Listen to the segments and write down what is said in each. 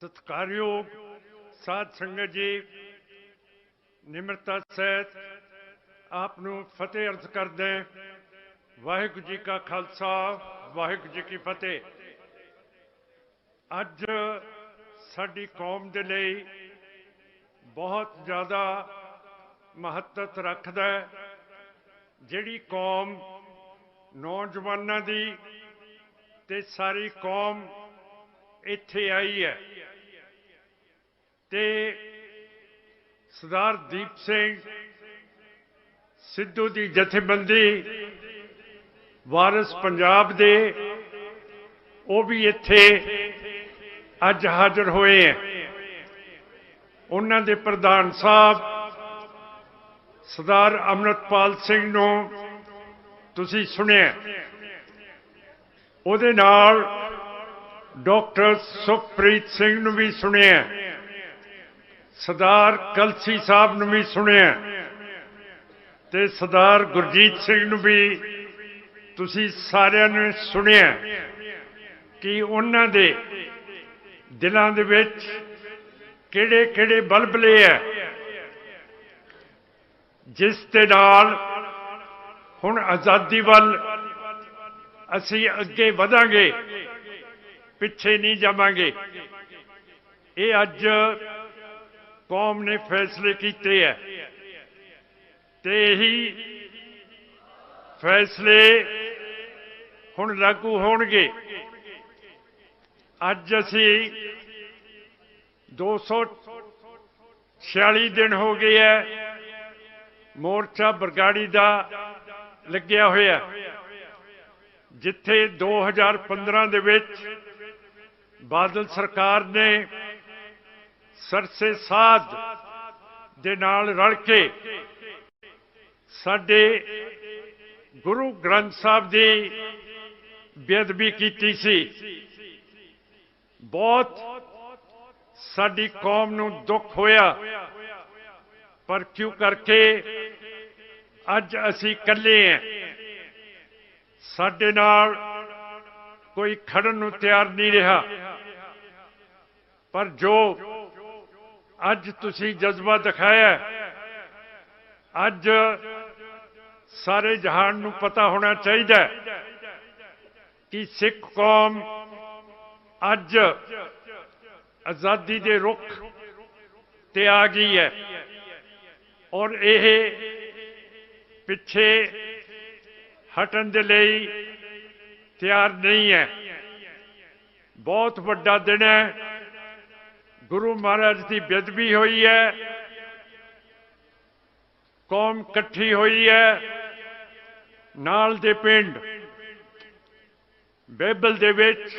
सत्कारयोग साध संगत जी निमरता सहित आपनू फतेह अर्ज करदे वाहिगुरू जी का खालसा वाहिगुरू जी की फतेह। अज साडी कौम दे लई बहुत ज़्यादा महत्व रखदा है। जिहड़ी कौम नौजवानों दी ते सारी कौम इत्थे आई है ते सरदार दीप सिंह सिद्धू की जथेबंदी वारिस पंजाब दे वो भी इत्थे अज हाजिर होए हैं। उन्हां दे प्रधान साहब सरदार अमृतपाल सिंह नूं तुसीं सुनिया, उहदे नाल डॉक्टर सुखप्रीत सिंह नूं भी सुनिया, सरदार कलसी साहब नूं भी सुनिया ते सरदार गुरजीत सिंह नूं भी तुसीं सारिआं ने सुनिया कि उन्हां दे दिलां दे विच किहड़े-किहड़े बलबले है जिस दे नाल हुण आज़ादी वल असीं अगे वधांगे, पिछे नहीं जावांगे। ये अज कौम ने फैसले किए हैं ते यही फैसले हुण लागू होणगे। अज असी 246 दिन हो गए है मोर्चा बरगाड़ी का लग्या होया, जिथे 2015 दे विच बादल सरकार ने सरसे साध दे नाल रल के साडे गुरु ग्रंथ साहब की बेअदबी कीती सी। बहुत साडी कौम नूं दुख होया, पर क्यों करके अज असी कल्ले हैं, साडे नाल कोई खड़न नूं तैयार नहीं रहा। पर जो अज तुसी जज्बा दिखाया, अज सारे जहान नूं पता होना चाहिए कि सिख कौम अज आज़ादी दे रुख ते आ गई है और यह पिछे हटन दे लई तैयार नहीं है। बहुत वड्डा दिन है, गुरु महाराज की बेअदबी हुई है, कौम इकट्ठी हुई है। नाल दे पिंड बेबल दे विच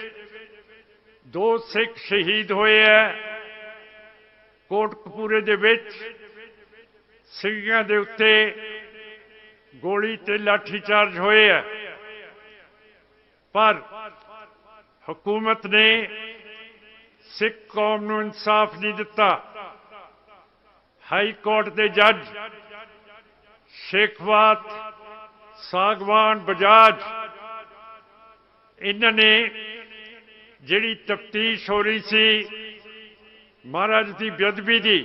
2 सिख शहीद होए है, कोटकपूरे दे विच सिंघां दे उत्ते गोली ते लाठीचार्ज होए है, पर हुकूमत ने सिख कौम नूं इंसाफ नहीं दिता। हाई कोर्ट के जज शेखवात सागवान बजाज इन्होंने जिहड़ी तफ्तीश हो रही सी महाराज की बेअदबी की,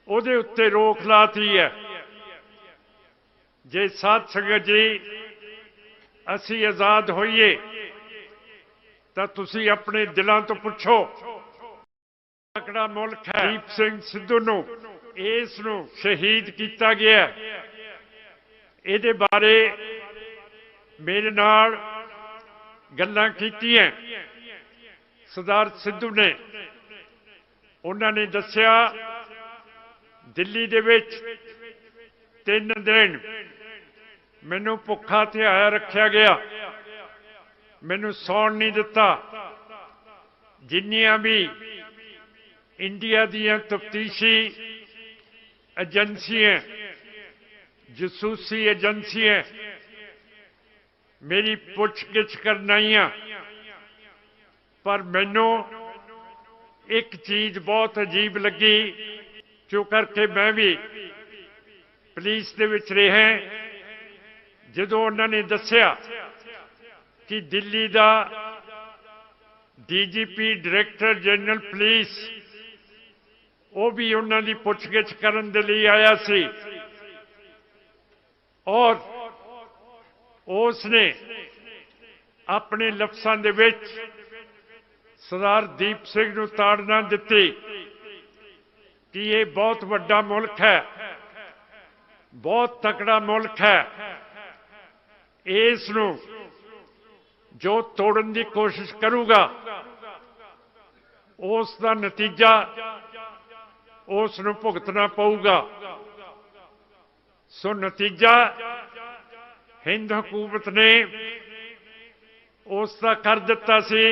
उहदे उत्ते रोक लाती है। जे साध संगत जी असी आज़ाद होइए तो तुसी अपने दिलों तो पुछो, तकड़ा मुल्क है। दीप सिंह सिद्धू नूं इस नूं शहीद किया गया, इहदे बारे मेरे नाल गल्लां कीतियां सरदार सिद्धू ने। उन्होंने दस्सिया दिल्ली दे विच 3 दिन मैनू भुखा धिआया रखा गया, मैनू सौण नहीं दिता। जिन्नियां भी इंडिया दीयां तफ्तीशी एजेंसियां जसूसी एजेंसियां मेरी पुछ-गिछ करन आईयां, पर मैनू एक चीज बहुत अजीब लगी, क्यों करके मैं भी पुलिस दे विच रहा। जदों उन्होंने दस्सिया कि दिल्ली का ਡੀਜੀਪੀ ਡਾਇਰੈਕਟਰ ਜਨਰਲ ਪੁਲਿਸ ਉਹ ਵੀ ਉਹਨਾਂ ਦੀ ਪੁੱਛਗਿੱਛ ਕਰਨ ਦੇ ਲਈ ਆਇਆ ਸੀ ਔਰ ਉਸਨੇ ਆਪਣੇ ਲਫ਼ਜ਼ਾਂ ਦੇ ਵਿੱਚ ਸਰਦਾਰ ਦੀਪ ਸਿੰਘ ਨੂੰ ਤਾੜਨਾ ਦਿੱਤੀ ਕਿ ਇਹ ਬਹੁਤ ਵੱਡਾ ਮੁਲਕ ਹੈ, ਬਹੁਤ ਤਕੜਾ ਮੁਲਕ ਹੈ, ਇਸ ਨੂੰ ਜੋ ਤੋੜਨ ਦੀ ਕੋਸ਼ਿਸ਼ ਕਰੂਗਾ ਉਸ ਦਾ ਨਤੀਜਾ ਉਸ ਨੂੰ ਭੁਗਤਣਾ ਪਊਗਾ। ਸੋ ਨਤੀਜਾ ਹਿੰਦ ਹਕੂਮਤ ਨੇ ਉਸ ਦਾ ਕਰ ਦਿੱਤਾ ਸੀ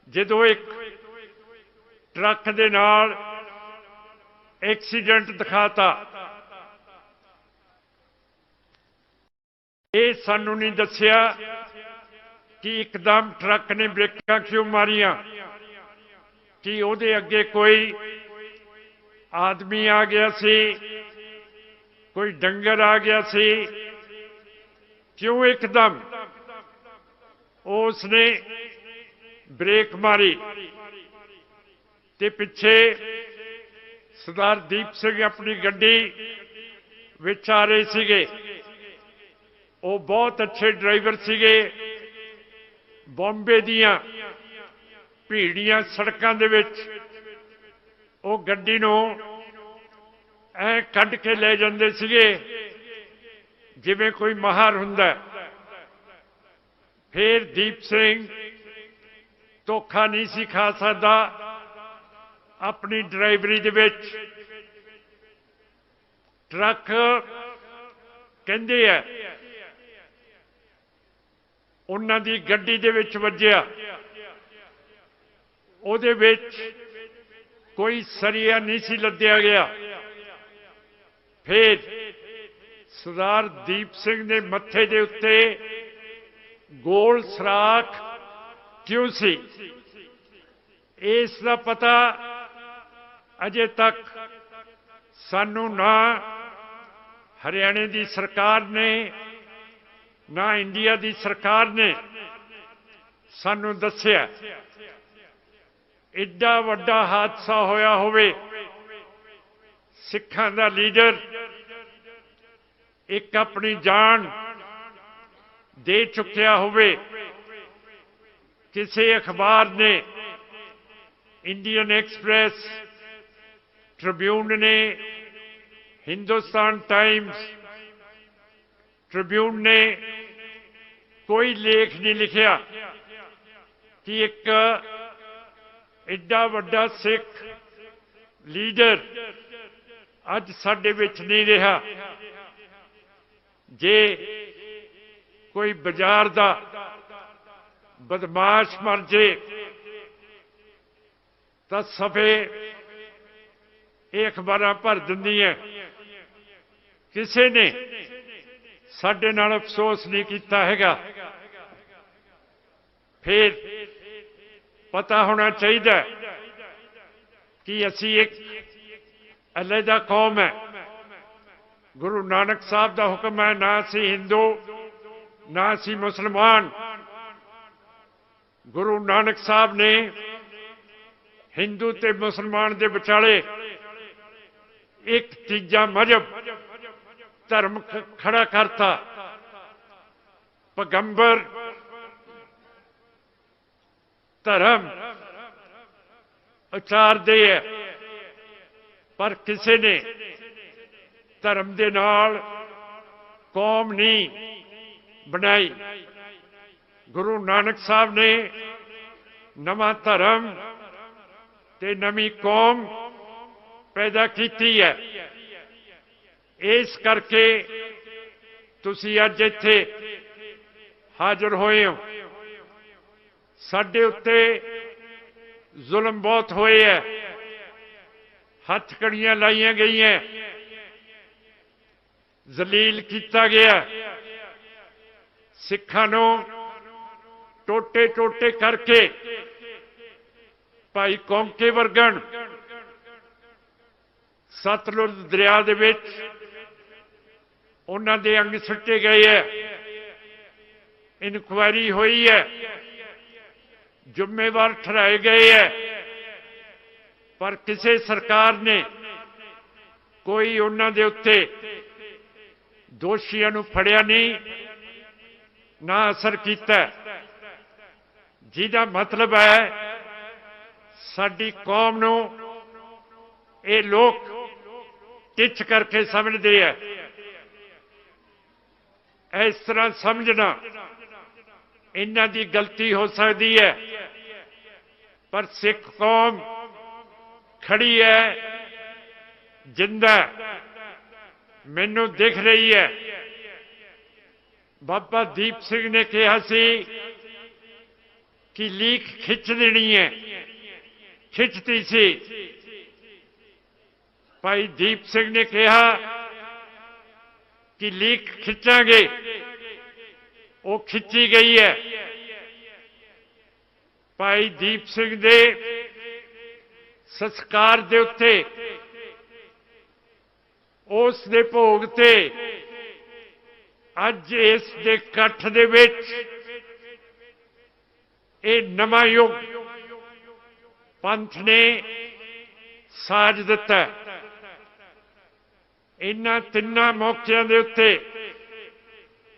ਜਦੋਂ ਇੱਕ ਟਰੱਕ ਦੇ ਨਾਲ ਐਕਸੀਡੈਂਟ ਦਿਖਾਤਾ। ਇਹ ਸਾਨੂੰ ਨਹੀਂ ਦੱਸਿਆ ਕਿ ਇੱਕਦਮ ਟਰੱਕ ਨੇ ਬ੍ਰੇਕਾਂ ਕਿਉਂ ਮਾਰੀਆਂ, ਕਿ ਉਹਦੇ ਅੱਗੇ ਕੋਈ ਆਦਮੀ ਆ ਗਿਆ ਸੀ, ਕੋਈ ਡੰਗਰ ਆ ਗਿਆ ਸੀ, ਕਿਉਂ ਇੱਕਦਮ ਉਸਨੇ ਬ੍ਰੇਕ ਮਾਰੀ ਤੇ ਪਿੱਛੇ ਸਰਦਾਰ ਦੀਪ ਸਿੰਘ ਆਪਣੀ ਗੱਡੀ ਵਿੱਚ ਆ ਰਹੇ ਸੀਗੇ। ਉਹ ਬਹੁਤ ਅੱਛੇ ਡਰਾਈਵਰ ਸੀਗੇ। ਬੰਬੇ ਦੀਆਂ ਭੀੜੀਆਂ ਸੜਕਾਂ ਦੇ ਵਿੱਚ ਉਹ ਗੱਡੀ ਨੂੰ ਐ ਕੱਢ ਕੇ ਲੈ ਜਾਂਦੇ ਸੀਗੇ ਜਿਵੇਂ ਕੋਈ ਮਾਹਰ ਹੁੰਦਾ। ਫਿਰ ਦੀਪ ਸਿੰਘ ਧੋਖਾ ਨਹੀਂ ਸੀ ਖਾ ਸਕਦਾ ਆਪਣੀ ਡਰਾਈਵਰੀ ਦੇ ਵਿੱਚ। ਟਰੱਕ ਕਹਿੰਦੇ ਆ ਉਹਨਾਂ ਦੀ ਗੱਡੀ ਦੇ ਵਿੱਚ ਵੱਜਿਆ, ਉਹਦੇ ਵਿੱਚ ਕੋਈ ਸਰੀਆ ਨਹੀਂ ਸੀ ਲੱਦਿਆ ਗਿਆ। ਫਿਰ ਸਰਦਾਰ ਦੀਪ ਸਿੰਘ ਦੇ ਮੱਥੇ ਦੇ ਉੱਤੇ ਗੋਲ ਸਰਾਖ ਕਿਉਂ ਸੀ, ਇਸ ਦਾ ਪਤਾ ਅਜੇ ਤੱਕ ਸਾਨੂੰ ਨਾ ਹਰਿਆਣੇ ਦੀ ਸਰਕਾਰ ਨੇ ਨਾ ਇੰਡੀਆ ਦੀ ਸਰਕਾਰ ਨੇ ਸਾਨੂੰ ਦੱਸਿਆ। ਐਡਾ ਵੱਡਾ ਹਾਦਸਾ ਹੋਇਆ ਹੋਵੇ, ਸਿੱਖਾਂ ਦਾ ਲੀਡਰ ਇੱਕ ਆਪਣੀ ਜਾਨ ਦੇ ਚੁੱਕਿਆ ਹੋਵੇ, ਕਿਸੇ ਅਖਬਾਰ ਨੇ, ਇੰਡੀਅਨ ਐਕਸਪ੍ਰੈਸ, ਟ੍ਰਿਬਿਊਨ ਨੇ, ਹਿੰਦੁਸਤਾਨ ਟਾਈਮਸ, ਟ੍ਰਿਬਿਊਨ ਨੇ ਕੋਈ ਲੇਖ ਨਹੀਂ ਲਿਖਿਆ ਕਿ ਇੱਕ ਐਡਾ ਵੱਡਾ ਸਿੱਖ ਲੀਡਰ ਅੱਜ ਸਾਡੇ ਵਿੱਚ ਨਹੀਂ ਰਿਹਾ। ਜੇ ਕੋਈ ਬਾਜ਼ਾਰ ਦਾ ਬਦਮਾਸ਼ ਮਰ ਜੇ ਤਾਂ ਸਫੇ ਇਹ ਅਖਬਾਰਾਂ ਭਰ ਦਿੰਦੀਆਂ। ਕਿਸੇ ਨੇ ਸਾਡੇ ਨਾਲ ਅਫਸੋਸ ਨਹੀਂ ਕੀਤਾ ਹੈਗਾ। ਫਿਰ ਪਤਾ ਹੋਣਾ ਚਾਹੀਦਾ ਕਿ ਅਸੀਂ ਇੱਕ ਅਲੱਗਾ ਕੌਮ ਹੈ। ਗੁਰੂ ਨਾਨਕ ਸਾਹਿਬ ਦਾ ਹੁਕਮ ਹੈ, ਨਾ ਅਸੀਂ ਹਿੰਦੂ ਨਾ ਅਸੀਂ ਮੁਸਲਮਾਨ। ਗੁਰੂ ਨਾਨਕ ਸਾਹਿਬ ਨੇ ਹਿੰਦੂ ਤੇ ਮੁਸਲਮਾਨ ਦੇ ਵਿਚਾਲੇ ਇੱਕ ਤੀਜਾ ਮਜ਼ਹਬ ਧਰਮ ਖੜਾ ਕਰਤਾ। ਪੈਗੰਬਰ ਧਰਮ ਉਚਾਰਦੇ ਹੈ, ਪਰ ਕਿਸੇ ਨੇ ਧਰਮ ਦੇ ਨਾਲ ਕੌਮ ਨਹੀਂ ਬਣਾਈ। ਗੁਰੂ ਨਾਨਕ ਸਾਹਿਬ ਨੇ ਨਵਾਂ ਧਰਮ ਤੇ ਨਵੀਂ ਕੌਮ ਪੈਦਾ ਕੀਤੀ ਹੈ। ਇਸ ਕਰਕੇ ਤੁਸੀਂ ਅੱਜ ਇੱਥੇ ਹਾਜ਼ਰ ਹੋਏ ਹੋ। ਸਾਡੇ ਉੱਤੇ ਜ਼ੁਲਮ ਬਹੁਤ ਹੋਏ ਹੈ, ਹੱਥਕੜੀਆਂ ਲਾਈਆਂ ਗਈਆਂ, ਜ਼ਲੀਲ ਕੀਤਾ ਗਿਆ, ਸਿੱਖਾਂ ਨੂੰ ਟੋਟੇ ਟੋਟੇ ਕਰਕੇ ਭਾਈ ਕੌਂਕੇ ਵਰਗਣ ਸਤਲੁਜ ਦਰਿਆ ਦੇ ਵਿੱਚ ਉਹਨਾਂ ਦੇ ਅੰਗ ਸੁੱਟੇ ਗਏ ਹੈ। ਇਨਕੁਆਇਰੀ ਹੋਈ ਹੈ, ਜ਼ਿੰਮੇਵਾਰ ਠਹਿਰਾਏ ਗਏ ਹੈ, ਪਰ ਕਿਸੇ ਸਰਕਾਰ ਨੇ ਕੋਈ ਉਹਨਾਂ ਦੇ ਉੱਤੇ ਦੋਸ਼ੀਆਂ ਨੂੰ ਫੜਿਆ ਨਹੀਂ, ਨਾ ਅਸਰ ਕੀਤਾ, ਜਿਹਦਾ ਮਤਲਬ ਹੈ ਸਾਡੀ ਕੌਮ ਨੂੰ ਇਹ ਲੋਕ ਟਿੱਚ ਕਰਕੇ ਸਮਝਦੇ ਹੈ। ਇਸ ਤਰ੍ਹਾਂ ਸਮਝਣਾ ਇਹਨਾਂ ਦੀ ਗਲਤੀ ਹੋ ਸਕਦੀ ਹੈ, ਪਰ ਸਿੱਖ ਕੌਮ ਖੜੀ ਹੈ, ਜਿੰਦਾ ਮੈਨੂੰ ਦਿਖ ਰਹੀ ਹੈ। ਬਾਬਾ ਦੀਪ ਸਿੰਘ ਨੇ ਕਿਹਾ ਸੀ ਕਿ ਲੀਕ ਖਿੱਚ ਦੇਣੀ ਹੈ, ਖਿੱਚਤੀ ਸੀ। ਭਾਈ ਦੀਪ ਸਿੰਘ ਨੇ ਕਿਹਾ ਕਿ ਲੀਕ ਖਿੱਚਾਂਗੇ, ਉਹ ਖਿੱਚੀ ਗਈ ਹੈ। ਭਾਈ ਦੀਪ ਸਿੰਘ ਦੇ ਸੰਸਕਾਰ ਦੇ ਉੱਤੇ, ਉਸ ਦੇ ਭੋਗ ਤੇ ਅੱਜ ਇਸ ਦੇ ਇਕੱਠ ਦੇ ਵਿੱਚ ਇਹ ਨਵਾਂ ਯੁੱਗ ਪੰਥ ਨੇ ਸਾਜ ਦਿੱਤਾ। ਇਹਨਾਂ ਤਿੰਨਾਂ ਮੌਕਿਆਂ ਦੇ ਉੱਤੇ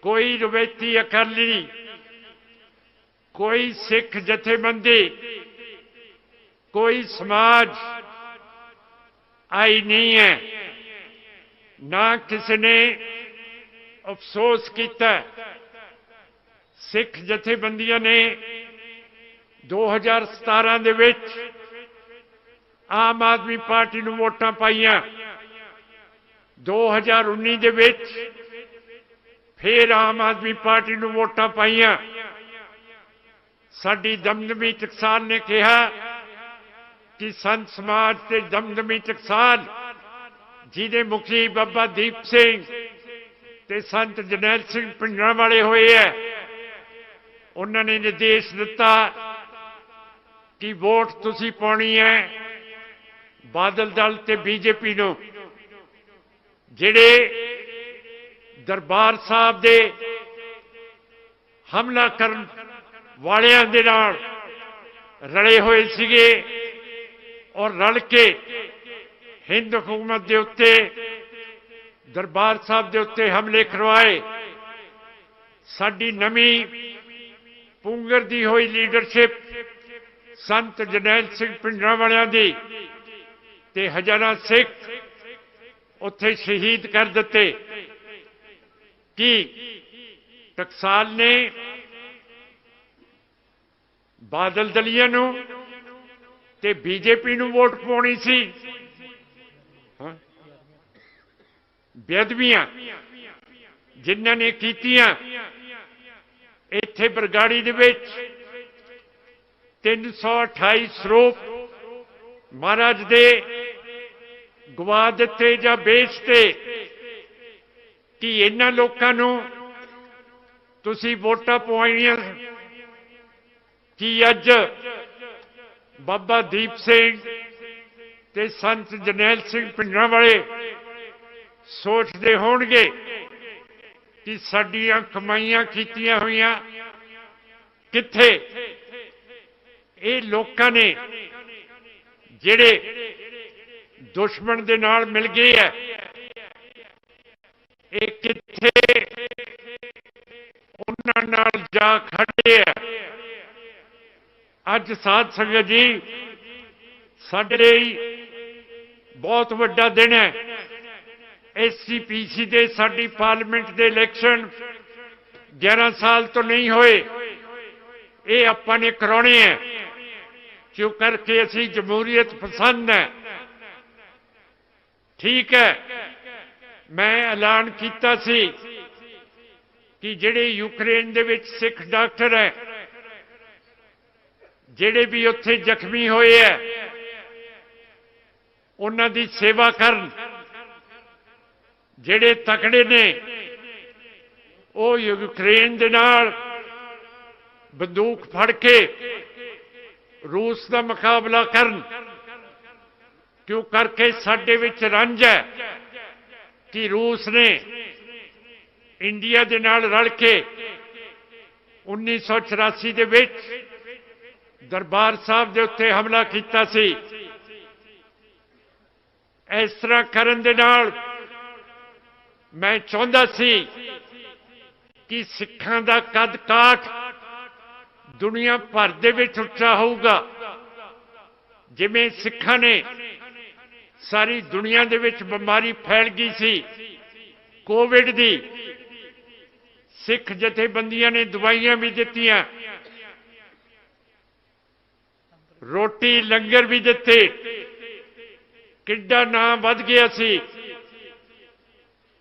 ਕੋਈ ਰਵਾਇਤੀ ਅਕਾਲੀ, ਕੋਈ ਸਿੱਖ ਜਥੇਬੰਦੀ, ਕੋਈ ਸਮਾਜ ਆਈ ਨਹੀਂ ਹੈ, ਨਾ ਕਿਸੇ ਨੇ ਅਫਸੋਸ ਕੀਤਾ। ਸਿੱਖ ਜਥੇਬੰਦੀਆਂ ਨੇ 2017 ਦੇ ਵਿੱਚ ਆਮ ਆਦਮੀ ਪਾਰਟੀ ਨੂੰ ਵੋਟਾਂ ਪਾਈਆਂ, 2019 ਦੇ ਵਿੱਚ ਫਿਰ ਆਮ ਆਦਮੀ ਪਾਰਟੀ ਨੂੰ ਵੋਟਾਂ ਪਾਈਆਂ। ਸਾਡੀ ਦਮਦਮੀ ਟਕਸਾਲ ਨੇ ਕਿਹਾ ਕਿ ਸੰਤ ਸਮਾਜ ਤੇ ਦਮਦਮੀ ਟਕਸਾਲ, ਜਿਹਦੇ ਮੁਖੀ ਬਾਬਾ ਦੀਪ ਸਿੰਘ ਤੇ ਸੰਤ ਜਰਨੈਲ ਸਿੰਘ ਭਿੰਡਰਾਂਵਾਲੇ ਹੋਏ ਹੈ, ਉਹਨਾਂ ਨੇ ਨਿਰਦੇਸ਼ ਦਿੱਤਾ ਕਿ ਵੋਟ ਤੁਸੀਂ ਪਾਉਣੀ ਹੈ ਬਾਦਲ ਦਲ ਤੇ ਬੀਜੇਪੀ ਨੂੰ। ਜਿਹੜੇ ਦਰਬਾਰ ਸਾਹਿਬ ਦੇ ਹਮਲਾ ਕਰਨ ਵਾਲਿਆਂ ਦੇ ਨਾਲ ਰਲੇ ਹੋਏ ਸੀਗੇ ਔਰ ਰਲ ਕੇ ਹਿੰਦ ਹਕੂਮਤ ਦੇ ਉੱਤੇ, ਦਰਬਾਰ ਸਾਹਿਬ ਦੇ ਉੱਤੇ ਹਮਲੇ ਕਰਵਾਏ। ਸਾਡੀ ਨਵੀਂ ਪੁੰਗਰ ਦੀ ਹੋਈ ਲੀਡਰਸ਼ਿਪ ਸੰਤ ਜਰਨੈਲ ਸਿੰਘ ਭਿੰਡਰਾਂਵਾਲਿਆਂ ਦੀ ਤੇ ਹਜ਼ਾਰਾਂ ਸਿੱਖ ਉੱਥੇ ਸ਼ਹੀਦ ਕਰ ਦਿੱਤੇ। ਕਿ ਟਕਸਾਲ ਨੇ ਬਾਦਲ ਦਲੀਆਂ ਨੂੰ ਤੇ ਬੀਜੇਪੀ ਨੂੰ ਵੋਟ ਪਾਉਣੀ ਸੀ। ਬੇਅਦਬੀਆਂ ਜਿਨ੍ਹਾਂ ਨੇ ਕੀਤੀਆਂ, ਇੱਥੇ ਬਰਗਾੜੀ ਦੇ ਵਿੱਚ 328 ਸਰੂਪ ਮਹਾਰਾਜ ਦੇ ਗਵਾ ਦਿੱਤੇ ਜਾਂ ਵੇਚਤੇ। ਕਿ ਇਹਨਾਂ ਲੋਕਾਂ ਨੂੰ ਤੁਸੀਂ ਵੋਟਾਂ ਪਵਾਈਆਂ ਕਿ ਅੱਜ ਬਾਬਾ ਦੀਪ ਸਿੰਘ ਤੇ ਸੰਤ ਜਰਨੈਲ ਸਿੰਘ ਭਿੰਡਰਾਂਵਾਲੇ ਸੋਚਦੇ ਹੋਣਗੇ ਕਿ ਸਾਡੀਆਂ ਕਮਾਈਆਂ ਕੀਤੀਆਂ ਹੋਈਆਂ ਕਿੱਥੇ? ਇਹ ਲੋਕਾਂ ਨੇ ਜਿਹੜੇ ਦੁਸ਼ਮਣ ਦੇ ਨਾਲ ਮਿਲ ਗਏ ਹੈ, ਇਹ ਕਿੱਥੇ ਉਹਨਾਂ ਨਾਲ ਜਾ ਖੜੇ ਹੈ। ਅੱਜ ਸਾਧ ਸੰਗਤ ਜੀ, ਸਾਡੇ ਲਈ ਬਹੁਤ ਵੱਡਾ ਦਿਨ ਹੈ। SCPC ਦੇ ਸਾਡੀ ਪਾਰਲੀਮੈਂਟ ਦੇ ਇਲੈਕਸ਼ਨ 11 ਸਾਲ ਤੋਂ ਨਹੀਂ ਹੋਏ, ਇਹ ਆਪਾਂ ਨੇ ਕਰਾਉਣੇ ਹੈ, ਕਿਉਂ ਕਰਕੇ ਅਸੀਂ ਜਮਹੂਰੀਅਤ ਪਸੰਦ ਹੈ। ਠੀਕ ਹੈ, ਮੈਂ ਐਲਾਨ ਕੀਤਾ ਸੀ ਕਿ ਜਿਹੜੇ ਯੂਕਰੇਨ ਦੇ ਵਿੱਚ ਸਿੱਖ ਡਾਕਟਰ ਹੈ, ਜਿਹੜੇ ਵੀ ਉੱਥੇ ਜ਼ਖਮੀ ਹੋਏ ਹੈ, ਉਹਨਾਂ ਦੀ ਸੇਵਾ ਕਰਨ। ਜਿਹੜੇ ਤਕੜੇ ਨੇ ਉਹ ਯੂਕਰੇਨ ਦੇ ਨਾਲ ਬੰਦੂਕ ਫੜ ਕੇ ਰੂਸ ਦਾ ਮੁਕਾਬਲਾ ਕਰਨ। ਕਿਉਂ ਕਰਕੇ ਸਾਡੇ ਵਿੱਚ ਰੰਜ ਹੈ ਕਿ ਰੂਸ ਨੇ ਇੰਡੀਆ ਦੇ ਨਾਲ ਰਲ ਕੇ 1984 ਦੇ ਵਿੱਚ दरबार साहब के उत्ते हमला किया सी। इस तरह करन दे नाल मैं चाहता सी कि सिखां दा कद काठ दुनिया भर दे विच उच्चा होगा। जिवें सिखां ने सारी दुनिया दे विच बीमारी फैल गई सी कोविड दी, सिख जथेबंदियां ने दवाइयां भी दित्तियां, रोटी लंगर भी दिते, किड्डा नाम वध गया सी।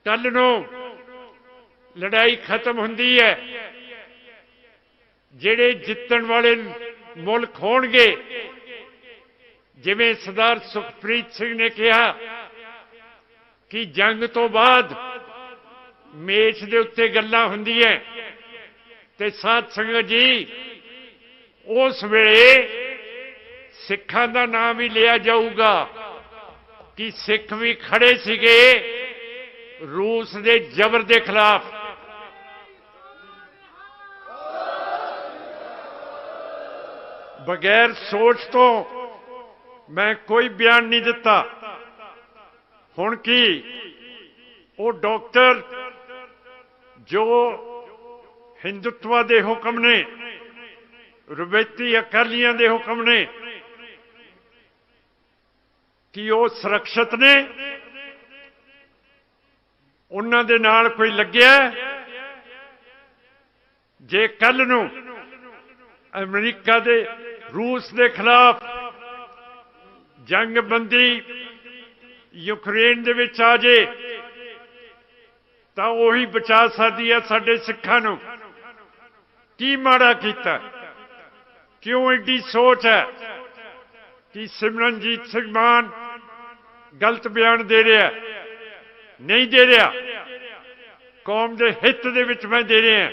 कल नूं लड़ाई खत्म हुंदी है, जिहड़े जितण वाले मुल्क होणगे, जिवें सरदार सुखप्रीत सिंह ने कहा कि जंग तो बाद मेज दे उत्ते गल्लां हुंदियां, ते साध संगत जी उस वेले सिखां दा नाम ही लिया जाऊगा कि सिख भी खड़े सीगे रूस दे जबर दे खिलाफ। बगैर सोच तो मैं कोई बयान नहीं दिता। हुण की वो डॉक्टर जो हिंदुत्व दे हुक्म ने, रवैती अकालियां दे हुक्म ने, कि वो सुरक्षित ने, उन्हां दे नाल कोई लग्या। जे कल नूं अमरीका दे रूस दे खिलाफ जंगबंदी यूक्रेन दे विच आ जाए तां उही बचा सकदी है साडे सिखां नूं। की माड़ा कीता? क्यों एडी सोच है कि सिमरनजीत सिंह मान गलत बयान दे रहा? नहीं दे रहा, कौम के हित दे विच मैं दे रहा।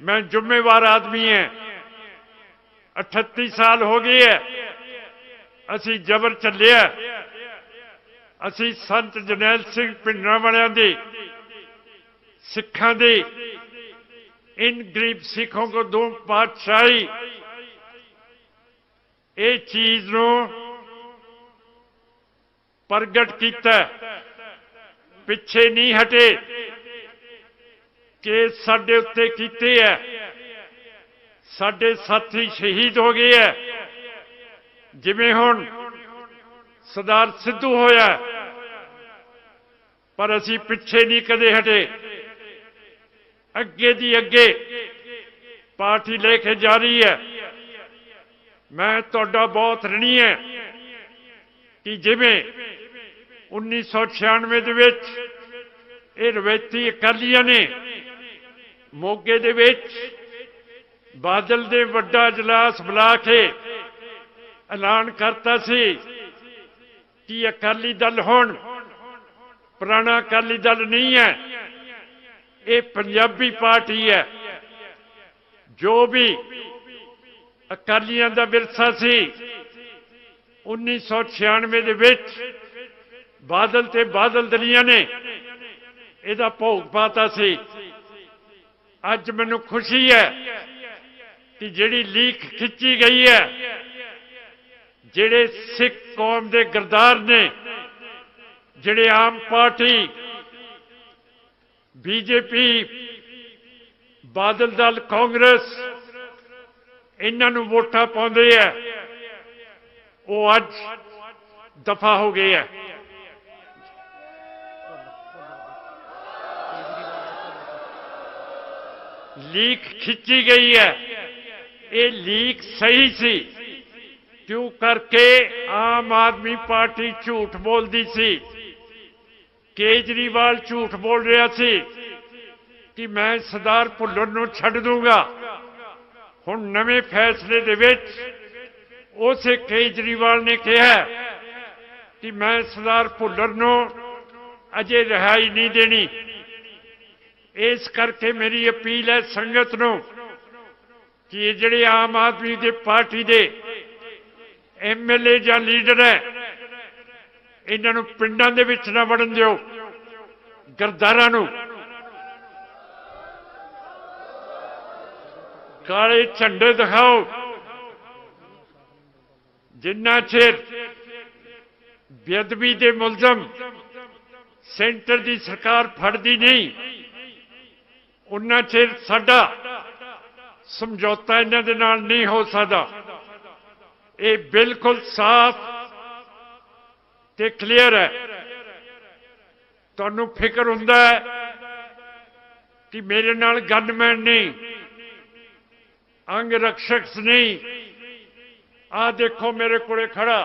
मैं जिम्मेवार आदमी है। 38 साल हो गए है असी जबर चलिया। असी संत जरनैल सिंह भिंडरां वालियां दी, सिखां दी, इन गरीब सिखों को दो पातशाही, ये चीज नूं प्रगट किया, पिछे नहीं हटे। केस साडे उत्ते कीते है, साडे साथी शहीद हो गए है। जिवें हुण सरदार सिद्धू होया, पर असी पिछे नहीं कदे हटे। अगे दी अगे पार्टी लेके जा रही है। मैं तुहाडा बहुत ऋणी है कि जिवें 1996 दे विच ये रवैती अकालियां ने मोगे दे विच बादल दे वड्डा इजलास बुला के ऐलान करता सी कि अकाली दल हुण पुराना अकाली दल नहीं है, ये पंजाबी पार्टी है। जो भी अकालियां दा विरसा सी 1996 दे विच बादल ते बादल दलियां ने इहदा भोग पाता सी। अज मैनूं खुशी है कि जिहड़ी लीक खिंची गई है, जिहड़े सिख कौम दे गरदार ने, जिहड़े आम पार्टी, बीजेपी, बादल दल, कांग्रेस इन्हां नूं वोटां पाउंदे है, वो अज दफा हो गए है। लीक खिंची गई है, ये लीक सही सी। क्यों करके आम आदमी पार्टी झूठ बोलती सी, केजरीवाल झूठ बोल रहा सी कि मैं सरदार भुल्लर नूं छड्ड दूंगा। हुण नवे फैसले दे विच उसे केजरीवाल ने कहा कि मैं सरदार भुल्लर नूं अजे रिहाई नहीं देनी। इस करके मेरी अपील है संगत नूं कि ये जिहड़े आम आदमी दे पार्टी दे MLA जां लीडर है, इन्हां नूं पिंडां दे विच ना वड़न दिओ। गरदारां नूं काले झंडे दिखाओ, जिन्ना चिर बेअदबी के मुलजम सेंटर की सरकार फड़दी नहीं, उन्ना चिर साडा समझौता इन्हां दे नाल नहीं हो सकता। ये बिल्कुल साफ ते क्लीयर है। तुहानूं फिक्र हुंदा है कि मेरे नाल गनमैन नहीं, अंग रक्षक नहीं। आ देखो मेरे कोले खड़ा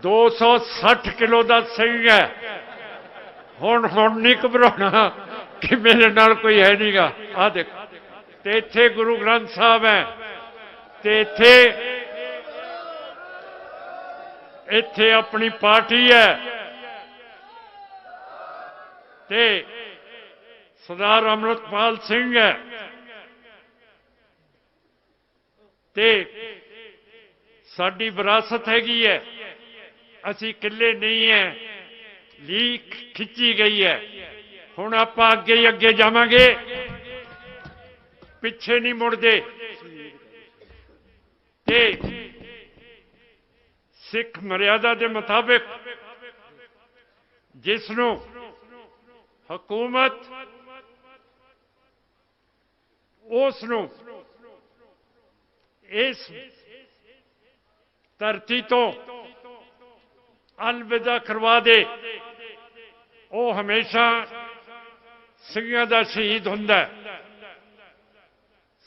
260 किलो का सिंह है। हुण नहीं घबराना कि मेरे नाल कोई है नहीं गा। आ देखो ते इत्थे गुरु ग्रंथ साहब है ते इत्थे अपनी पार्टी है ते सरदार अमृतपाल सिंह है ते साडी विरासत हैगी है। असी किले नहीं है, लीक खिंची गई है। हुण आपां अगे ही अगे जावांगे, पिछे नहीं मुड़दे। ते सिख मर्यादा के मुताबिक जिसनों हुकूमत उसनों इस धरती तो अलविदा करवा दे, वो हमेशा सिंघां दा शहीद हुंदा है।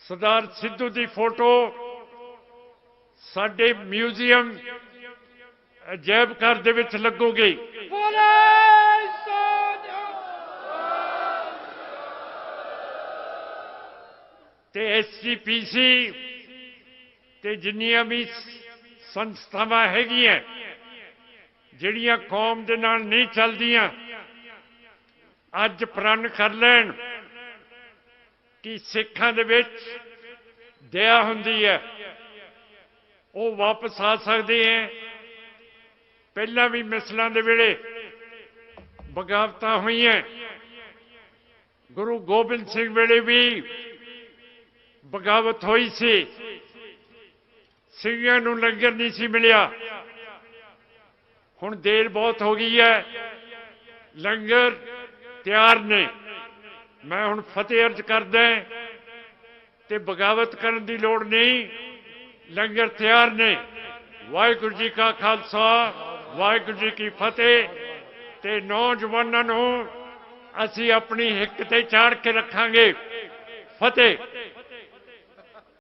सरदार सिद्धू की फोटो साडे म्यूजियम अजायब घर दे विच लगूगी। ते SGPC ते जिन्नियां भी संस्थावां हैगियां जिहड़ियां कौम दे नाल नहीं चलदियां, अज प्रण कर लैण कि सिखां दे विच दया हुंदी है, वो वापस आ सकते हैं। पहला भी मिसलों के वेले बगावत हुई हैं, गुरु गोबिंद सिंह वेले भी बगावत हुई सी, सिंघां नूं लंगर नहीं सी मिलिया। हुण देर बहुत हो गई है, लंगर तैयार ने। मैं हुण फतेह अर्ज करदा ते बगावत करन दी लोड़ नहीं, लंगर तैयार ने। वाहिगुरू जी का खालसा, वाहिगुरू जी की फतेह। ते नौजवानों नूं असीं अपनी हिक ते चाड़ के रखांगे। फतेह।